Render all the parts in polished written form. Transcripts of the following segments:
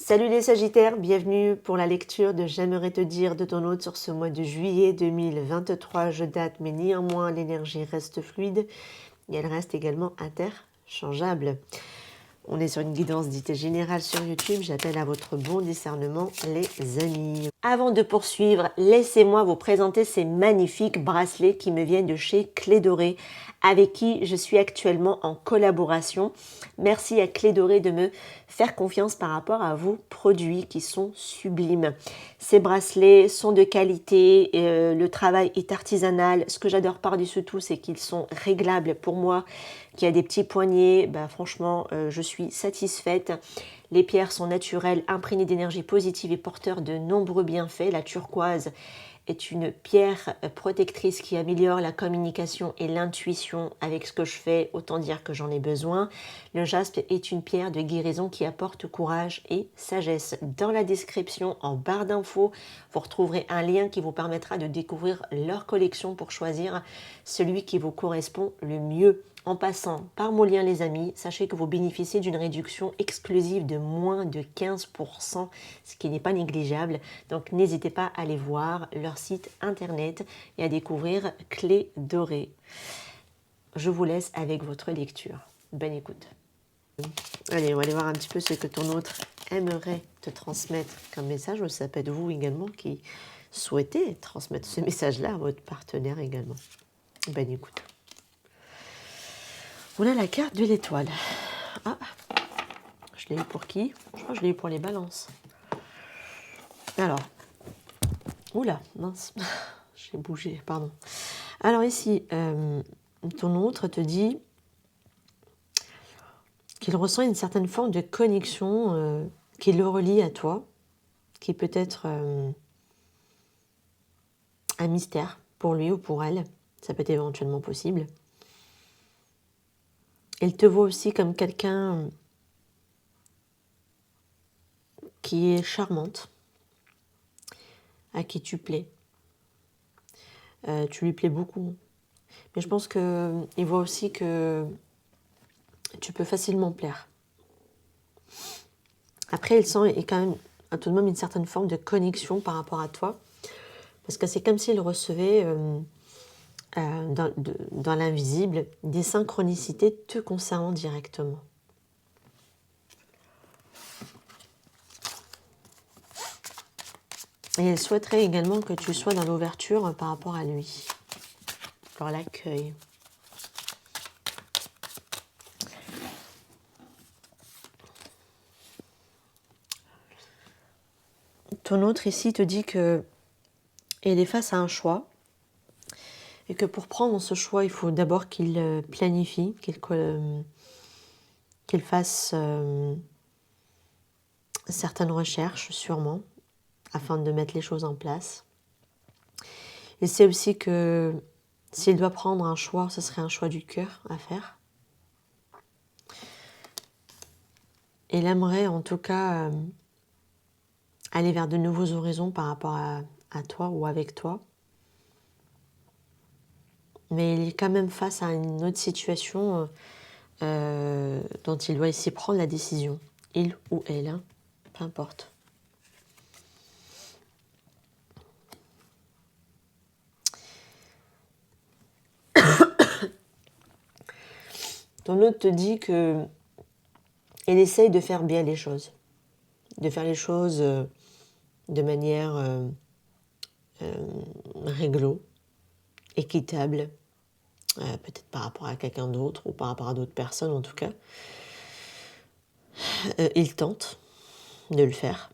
Salut les Sagittaires, bienvenue pour la lecture de J'aimerais te dire de ton hôte sur ce mois de juillet 2023. Je date, mais néanmoins l'énergie reste fluide et elle reste également interchangeable. On est sur une guidance dite générale sur YouTube. J'appelle à votre bon discernement, les amis. Avant de poursuivre, laissez-moi vous présenter ces magnifiques bracelets qui me viennent de chez Clé Dorée, avec qui je suis actuellement en collaboration. Merci à Clé Dorée de me faire confiance par rapport à vos produits qui sont sublimes. Ces bracelets sont de qualité, le travail est artisanal. Ce que j'adore par-dessus tout, c'est qu'ils sont réglables pour moi, qui a des petits poignets. Franchement, je suis satisfaite. Les pierres sont naturelles, imprégnées d'énergie positive et porteurs de nombreux bienfaits. La turquoise est une pierre protectrice qui améliore la communication et l'intuition avec ce que je fais, autant dire que j'en ai besoin. Le jaspe est une pierre de guérison qui apporte courage et sagesse. Dans la description, en barre d'infos, vous retrouverez un lien qui vous permettra de découvrir leur collection pour choisir celui qui vous correspond le mieux. En passant par mon lien les amis, sachez que vous bénéficiez d'une réduction exclusive de moins de 15%, ce qui n'est pas négligeable. Donc n'hésitez pas à aller voir leur site internet et à découvrir Clé Dorée. Je vous laisse avec votre lecture. Bonne écoute. Allez, on va aller voir un petit peu ce que ton autre aimerait te transmettre comme message. Ça peut être vous également qui souhaitez transmettre ce message-là à votre partenaire également. Bonne écoute. On a la carte de l'étoile. Ah, je l'ai eu pour qui? Je crois que je l'ai eu pour les balances. Alors, oula, mince, j'ai bougé, pardon. Alors ici, ton autre te dit qu'il ressent une certaine forme de connexion qui le relie à toi, qui peut être un mystère pour lui ou pour elle. Ça peut être éventuellement possible. Il te voit aussi comme quelqu'un qui est charmante, à qui tu plais. Tu lui plais beaucoup. Mais je pense qu'il voit aussi que tu peux facilement plaire. Après, il sent quand même à tout de même une certaine forme de connexion par rapport à toi. Parce que c'est comme s'il recevait dans l'invisible des synchronicités te concernant directement. Et elle souhaiterait également que tu sois dans l'ouverture par rapport à lui. Alors l'accueil. Ton autre ici te dit que il est face à un choix et que pour prendre ce choix, il faut d'abord qu'il planifie, qu'il fasse certaines recherches sûrement afin de mettre les choses en place. Et c'est aussi que s'il doit prendre un choix, ce serait un choix du cœur à faire. Il aimerait en tout cas aller vers de nouveaux horizons par rapport à toi ou avec toi. Mais il est quand même face à une autre situation dont il doit ici prendre la décision. Il ou elle, hein, peu importe. Ton autre te dit que il essaye de faire bien les choses. De faire les choses de manière réglo, équitable, peut-être par rapport à quelqu'un d'autre ou par rapport à d'autres personnes en tout cas. Il tente de le faire.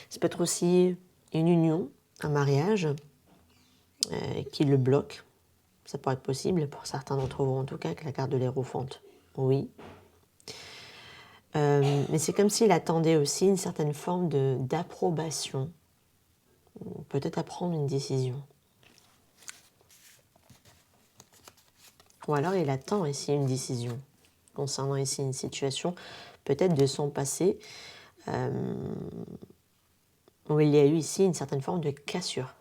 Ça peut être aussi une union, un mariage qui le bloque. Ça pourrait être possible pour certains d'entre vous en tout cas, avec la carte de l'Hiérophante. Oui. Mais c'est comme s'il attendait aussi une certaine forme d'approbation, peut-être à prendre une décision. Ou alors il attend ici une décision concernant ici une situation, peut-être de son passé, où il y a eu ici une certaine forme de cassure.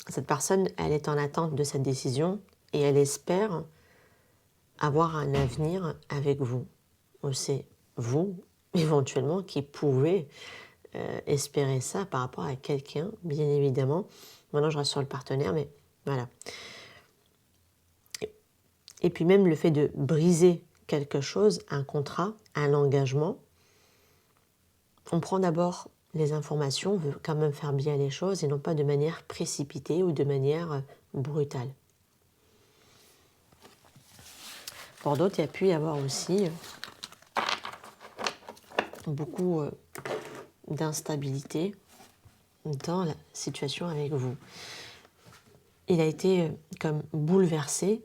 Cette personne, elle est en attente de cette décision et elle espère avoir un avenir avec vous. ou c'est vous, éventuellement, qui pouvez espérer ça par rapport à quelqu'un, bien évidemment. Maintenant, je reste sur le partenaire, mais voilà. Et puis même le fait de briser quelque chose, un contrat, un engagement, on prend d'abord les informations, on veut quand même faire bien les choses et non pas de manière précipitée ou de manière brutale. Pour d'autres, il y a pu y avoir aussi beaucoup d'instabilité dans la situation avec vous. Il a été comme bouleversé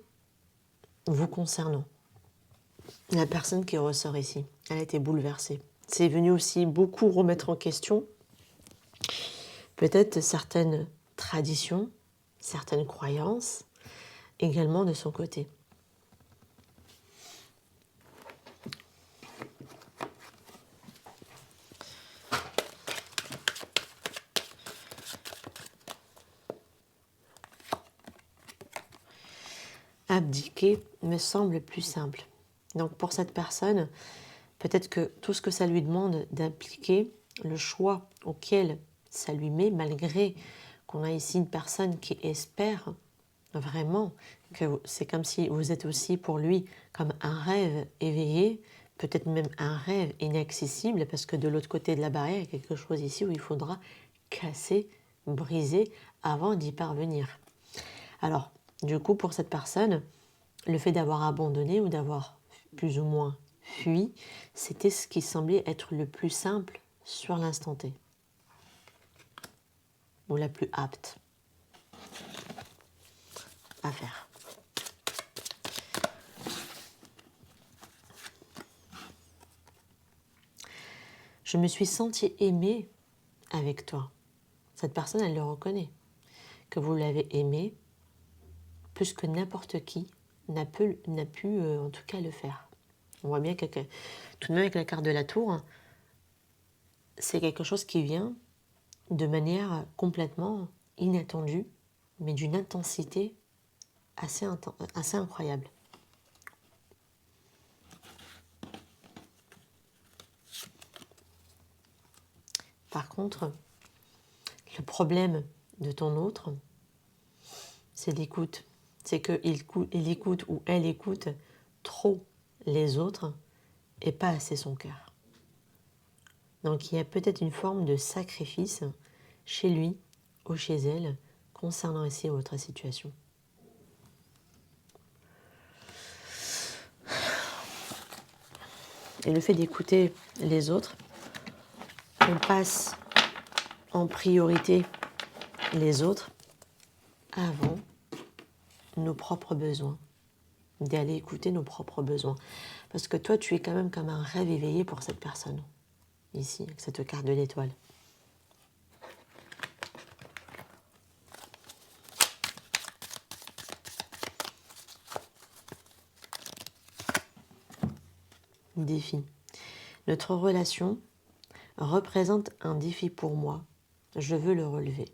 vous concernant. La personne qui ressort ici, elle a été bouleversée. C'est venu aussi beaucoup remettre en question peut-être certaines traditions, certaines croyances, également de son côté. Abdiquer me semble plus simple. Donc pour cette personne, peut-être que tout ce que ça lui demande d'appliquer, le choix auquel ça lui met, malgré qu'on a ici une personne qui espère vraiment que c'est comme si vous êtes aussi pour lui comme un rêve éveillé, peut-être même un rêve inaccessible, parce que de l'autre côté de la barrière, il y a quelque chose ici où il faudra casser, briser avant d'y parvenir. Alors, du coup, pour cette personne, le fait d'avoir abandonné ou d'avoir plus ou moins fui, c'était ce qui semblait être le plus simple sur l'instant T, ou la plus apte à faire. Je me suis sentie aimée avec toi. Cette personne, elle le reconnaît, que vous l'avez aimée plus que n'importe qui n'a pu en tout cas le faire. On voit bien que tout de même avec la carte de la tour, c'est quelque chose qui vient de manière complètement inattendue, mais d'une intensité assez incroyable. Par contre, le problème de ton autre, c'est l'écoute. C'est qu'il écoute ou elle écoute trop les autres et pas assez son cœur. Donc il y a peut-être une forme de sacrifice chez lui ou chez elle concernant ici votre situation. Et le fait d'écouter les autres, on passe en priorité les autres avant nos propres besoins, d'aller écouter nos propres besoins. Parce que toi, tu es quand même comme un rêve éveillé pour cette personne, ici, avec cette carte de l'étoile. Défi. Notre relation représente un défi pour moi. Je veux le relever.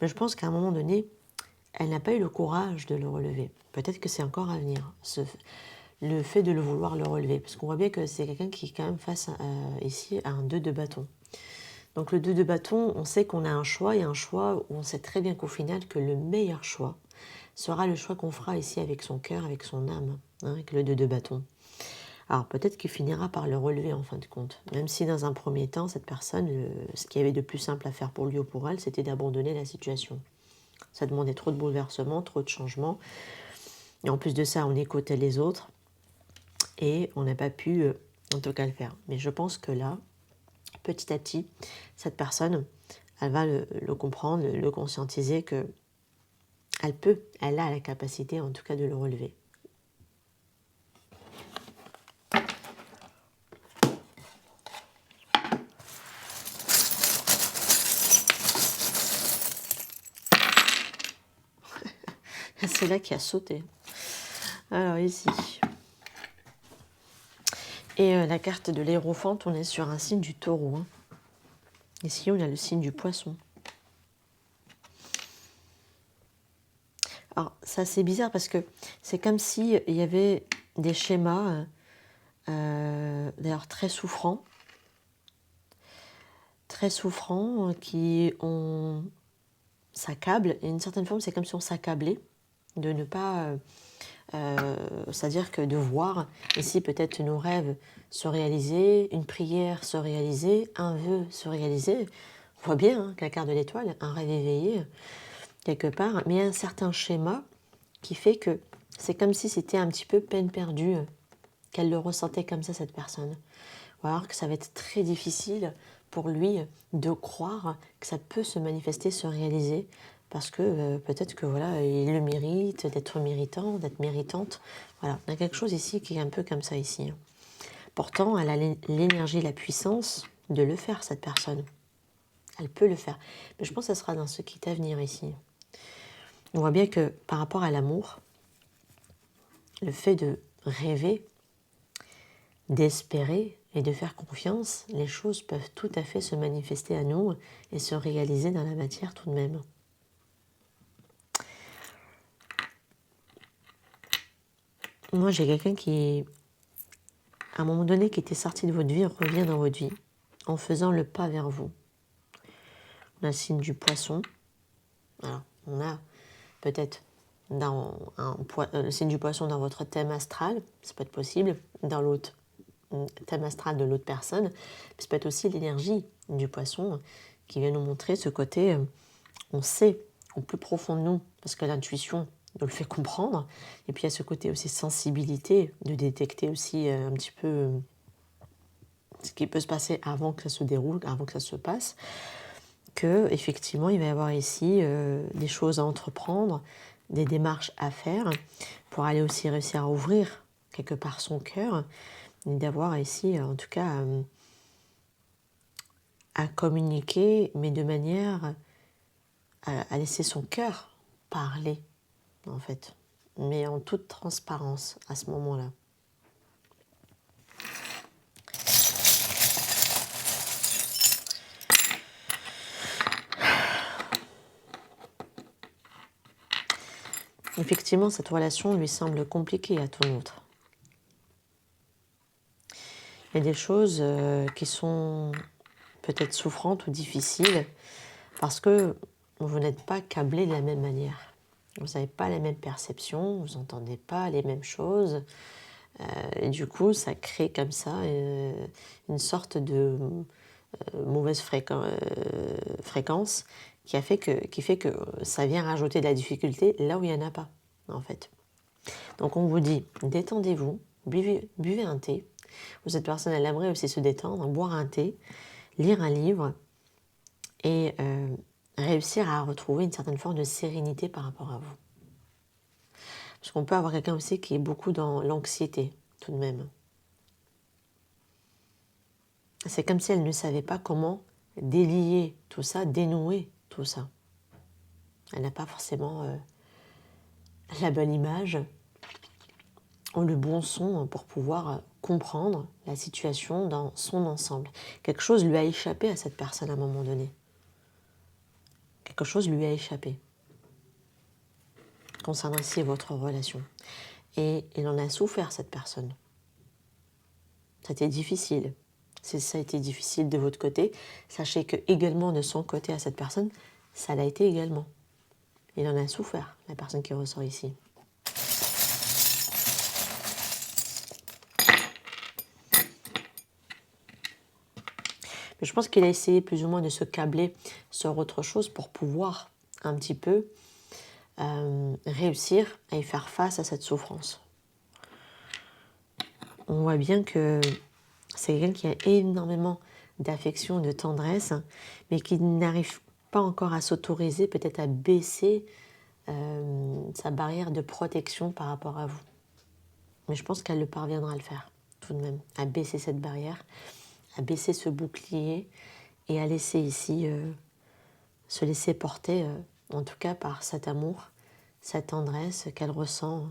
Mais je pense qu'à un moment donné, elle n'a pas eu le courage de le relever. Peut-être que c'est encore à venir, le fait de le vouloir le relever. Parce qu'on voit bien que c'est quelqu'un qui est quand même face ici à un 2 de bâton. Donc le 2 de bâton, on sait qu'on a un choix, et un choix où on sait très bien qu'au final, que le meilleur choix sera le choix qu'on fera ici avec son cœur, avec son âme, avec le 2 de bâton. Alors peut-être qu'il finira par le relever en fin de compte. Même si dans un premier temps, cette personne, ce qu'il y avait de plus simple à faire pour lui ou pour elle, c'était d'abandonner la situation. Ça demandait trop de bouleversements, trop de changements. Et en plus de ça, on écoutait les autres et on n'a pas pu, en tout cas, le faire. Mais je pense que là, petit à petit, cette personne, elle va le comprendre, le conscientiser que elle a la capacité en tout cas de le relever. C'est là qui a sauté. Alors ici. Et la carte de l'Hiérophante, on est sur un signe du taureau. Hein. Ici, on a le signe du poisson. Alors, ça c'est bizarre parce que c'est comme s'il y avait des schémas d'ailleurs très souffrants, qui s'accablent. Et d'une certaine forme, c'est comme si on s'accablait de ne pas... c'est-à-dire que de voir ici peut-être nos rêves se réaliser, une prière se réaliser, un vœu se réaliser. On voit bien hein, que la carte de l'étoile, un rêve éveillé quelque part, mais il y a un certain schéma qui fait que c'est comme si c'était un petit peu peine perdue, qu'elle le ressentait comme ça, cette personne. Ou alors que ça va être très difficile pour lui de croire que ça peut se manifester, se réaliser, parce que peut-être que voilà, il le mérite, d'être méritant, d'être méritante. Voilà, il y a quelque chose ici qui est un peu comme ça ici. Pourtant, elle a l'énergie, la puissance de le faire, cette personne. Elle peut le faire. Mais je pense que ça sera dans ce qui est à venir ici. On voit bien que par rapport à l'amour, le fait de rêver, d'espérer et de faire confiance, les choses peuvent tout à fait se manifester à nous et se réaliser dans la matière tout de même. Moi, j'ai quelqu'un qui, à un moment donné, qui était sorti de votre vie, revient dans votre vie en faisant le pas vers vous. On a le signe du poisson. Alors, on a peut-être le signe du poisson dans votre thème astral, ça peut être possible, dans l'autre thème astral de l'autre personne, ça peut être aussi l'énergie du poisson qui vient nous montrer ce côté, on sait au plus profond de nous, parce que l'intuition nous le fait comprendre, et puis il y a ce côté aussi sensibilité, de détecter aussi un petit peu ce qui peut se passer avant que ça se déroule, avant que ça se passe, que effectivement il va y avoir ici des choses à entreprendre, des démarches à faire, pour aller aussi réussir à ouvrir quelque part son cœur, et d'avoir ici en tout cas à communiquer, mais de manière à laisser son cœur parler, en fait, mais en toute transparence à ce moment-là. Effectivement, cette relation lui semble compliquée à tout autre. Il y a des choses qui sont peut-être souffrantes ou difficiles parce que vous n'êtes pas câblés de la même manière. Vous n'avez pas la même perception, vous n'entendez pas les mêmes choses. Et du coup, ça crée comme ça une sorte de mauvaise fréquence qui fait que ça vient rajouter de la difficulté là où il n'y en a pas, en fait. Donc on vous dit, détendez-vous, buvez un thé. Ou cette personne, elle aimerait aussi se détendre, boire un thé, lire un livre et réussir à retrouver une certaine forme de sérénité par rapport à vous. Parce qu'on peut avoir quelqu'un aussi qui est beaucoup dans l'anxiété, tout de même. C'est comme si elle ne savait pas comment délier tout ça, dénouer tout ça. Elle n'a pas forcément la bonne image ou le bon son pour pouvoir comprendre la situation dans son ensemble. Quelque chose lui a échappé à cette personne à un moment donné. Quelque chose lui a échappé concernant ici votre relation. Et il en a souffert, cette personne. Ça a été difficile. Si ça a été difficile de votre côté, sachez que également de son côté à cette personne, ça l'a été également. Il en a souffert, la personne qui ressort ici. Mais je pense qu'il a essayé plus ou moins de se câbler sur autre chose pour pouvoir un petit peu réussir à y faire face à cette souffrance. On voit bien que c'est quelqu'un qui a énormément d'affection, de tendresse, mais qui n'arrive pas encore à s'autoriser, peut-être à baisser sa barrière de protection par rapport à vous. Mais je pense qu'elle le parviendra à le faire, tout de même, à baisser cette barrière, à baisser ce bouclier et à laisser ici se laisser porter, en tout cas par cet amour, cette tendresse qu'elle ressent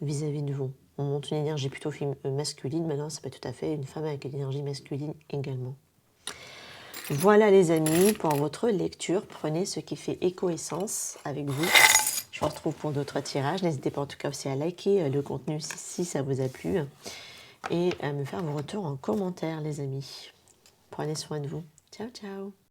vis-à-vis de vous. On montre une énergie plutôt masculine, maintenant ça peut être tout à fait une femme avec une énergie masculine également. Voilà les amis, pour votre lecture, prenez ce qui fait écho et sens avec vous. Je vous retrouve pour d'autres tirages. N'hésitez pas en tout cas aussi à liker le contenu si ça vous a plu. et me faire vos retours en commentaire, les amis. Prenez soin de vous. Ciao, ciao.